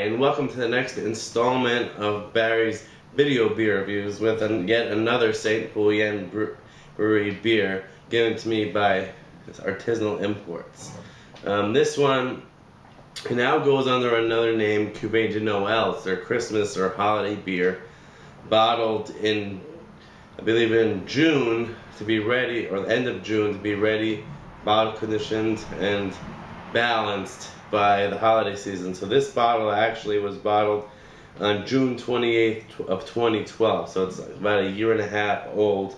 and welcome to the next installment of Barry's video beer reviews with yet another St-Feuillien Brune beer given to me by Artisanal Imports. This one now goes under another name, Cuvee de Noel. It's their Christmas or holiday beer, bottled in, I believe, in June to be ready, or the end of June to be ready, bottle conditioned and balanced by the holiday season. So this bottle actually was bottled on June 28th of 2012, so it's about a year and a half old,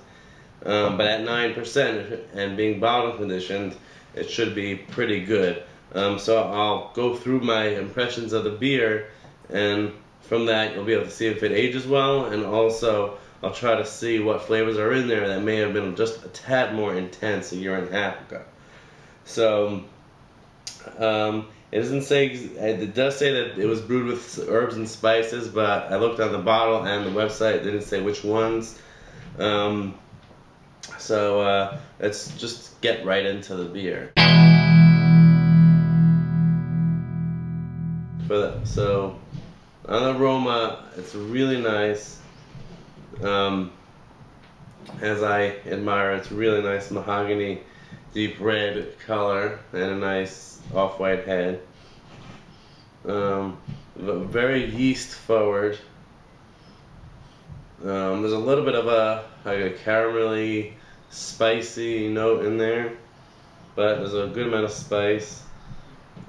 but at 9% and being bottle conditioned, it should be pretty good. So I'll go through my impressions of the beer, and from that you'll be able to see if it ages well, and also I'll try to see what flavors are in there that may have been just a tad more intense a year and a half ago. So it doesn't say, it does say that it was brewed with herbs and spices, but I looked on the bottle and the website, it didn't say which ones. So let's just get right into the beer. So on the aroma, it's really nice. As I admire, it's really nice mahogany, deep red color, and a nice off-white head. Very yeast forward. There's a little bit of a caramelly, spicy note in there, but there's a good amount of spice.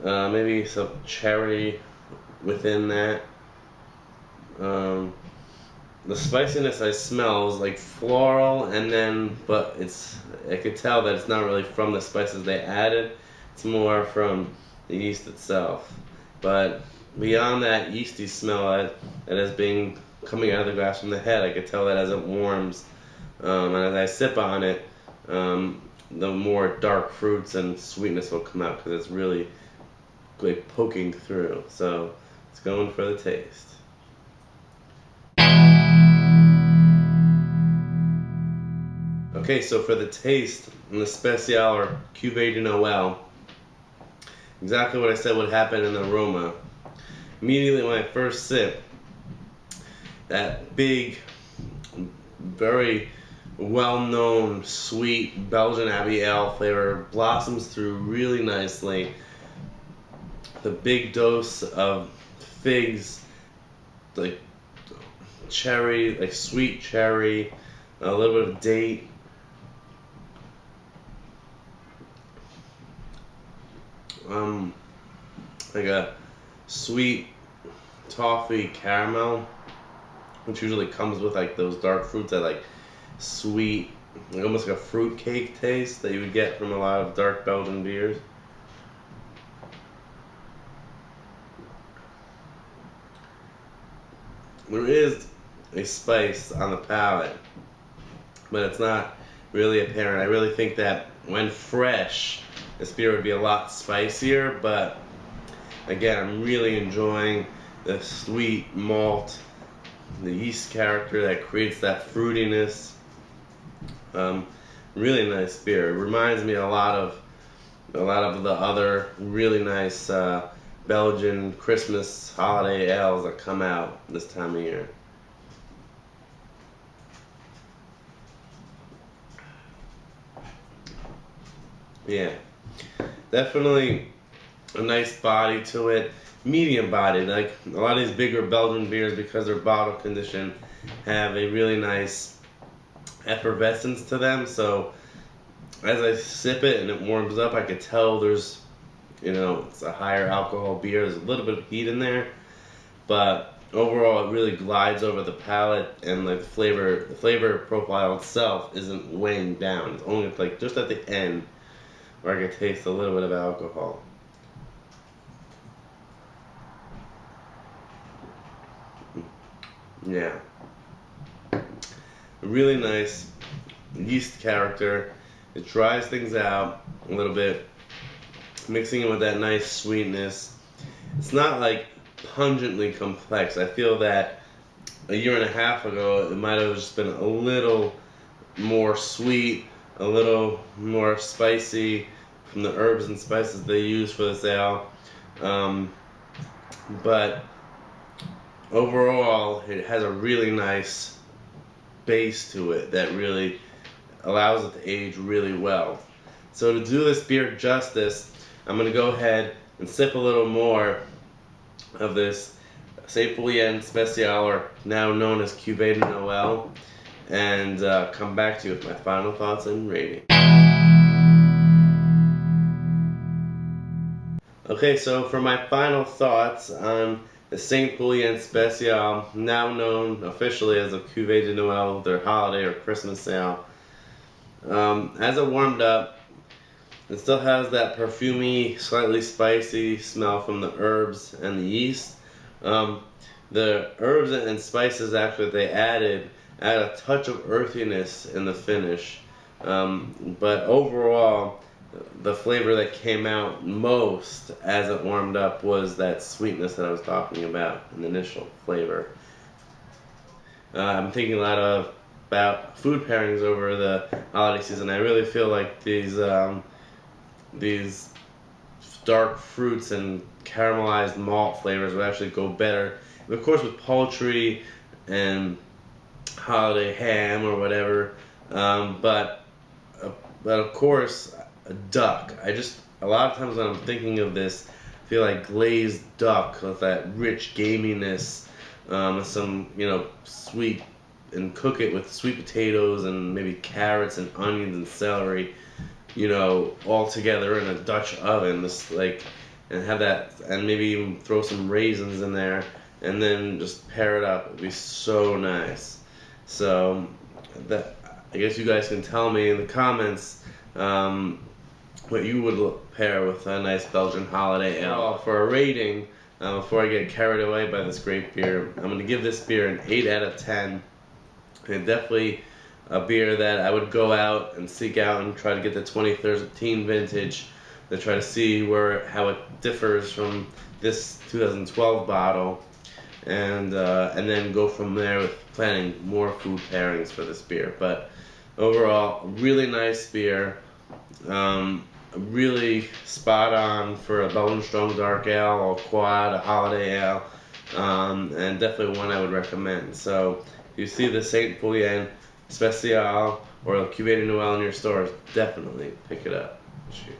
Maybe some cherry within that. The spiciness I smell is like floral, and then, but I could tell that it's not really from the spices they added. It's more from the yeast itself. But beyond that yeasty smell that is being coming out of the glass from the head, I could tell that as it warms, and as I sip on it, the more dark fruits and sweetness will come out because it's really like poking through. So it's going for the taste. Okay, so for the taste, in the Speciale or Cuvee de Noel, exactly what I said would happen in the aroma. Immediately when I first sip, that big, very well-known, sweet Belgian Abbey Ale flavor blossoms through really nicely. The big dose of figs, like cherry, like sweet cherry, a little bit of date. Like a sweet toffee caramel, which usually comes with like those dark fruits that like sweet, like almost like a fruit cake taste that you would get from a lot of dark Belgian beers. There is a spice on the palate, but it's not really apparent. I really think that when fresh, this beer would be a lot spicier, but again, I'm really enjoying the sweet malt, the yeast character that creates that fruitiness. Really nice beer. It reminds me a lot of the other really nice Belgian Christmas holiday ales that come out this time of year. Yeah, definitely a nice body to it, medium bodied. Like a lot of these bigger Belgian beers, because they're bottle conditioned, have a really nice effervescence to them. So as I sip it and it warms up, I could tell there's, it's a higher alcohol beer. There's a little bit of heat in there, but overall it really glides over the palate, and like the flavor profile itself isn't weighing down. It's only like just at the end where I can taste a little bit of alcohol. Yeah. Really nice yeast character. It dries things out a little bit, mixing it with that nice sweetness. It's not like pungently complex. I feel that a year and a half ago it might have just been a little more sweet, a little more spicy from the herbs and spices they use for this ale. But overall, it has a really nice base to it that really allows it to age really well. So to do this beer justice, I'm going to go ahead and sip a little more of this St-Feuillien Speciale, or now known as Cuvee de Noel, and come back to you with my final thoughts and rating. Okay, so for my final thoughts on the St-Feuillien Speciale, now known officially as a Cuvee de Noel, their holiday or Christmas sale. As it warmed up, it still has that perfumey, slightly spicy smell from the herbs and the yeast. The herbs and spices actually they add a touch of earthiness in the finish. But overall, the flavor that came out most as it warmed up was that sweetness that I was talking about in the initial flavor. I'm thinking a lot about food pairings over the holiday season. I really feel like these dark fruits and caramelized malt flavors would actually go better. And of course, with poultry and holiday ham or whatever, but of course, a duck. A lot of times when I'm thinking of this, I feel like glazed duck with that rich gaminess, some sweet, and cook it with sweet potatoes and maybe carrots and onions and celery, all together in a Dutch oven, and have that, and maybe even throw some raisins in there, and then just pair it up. It'd be so nice. So I guess you guys can tell me in the comments what you would pair with a nice Belgian holiday ale. For a rating, before I get carried away by this great beer, I'm going to give this beer an 8 out of 10. And definitely a beer that I would go out and seek out and try to get the 2013 vintage to try to see how it differs from this 2012 bottle, and then go from there with planning more food pairings for this beer. But overall, really nice beer, really spot on for a Belgian strong dark ale or quad, a holiday ale, and definitely one I would recommend. So if you see the St-Feuillien Speciale or Cuvee de Noel in your stores, definitely pick it up. Cheers.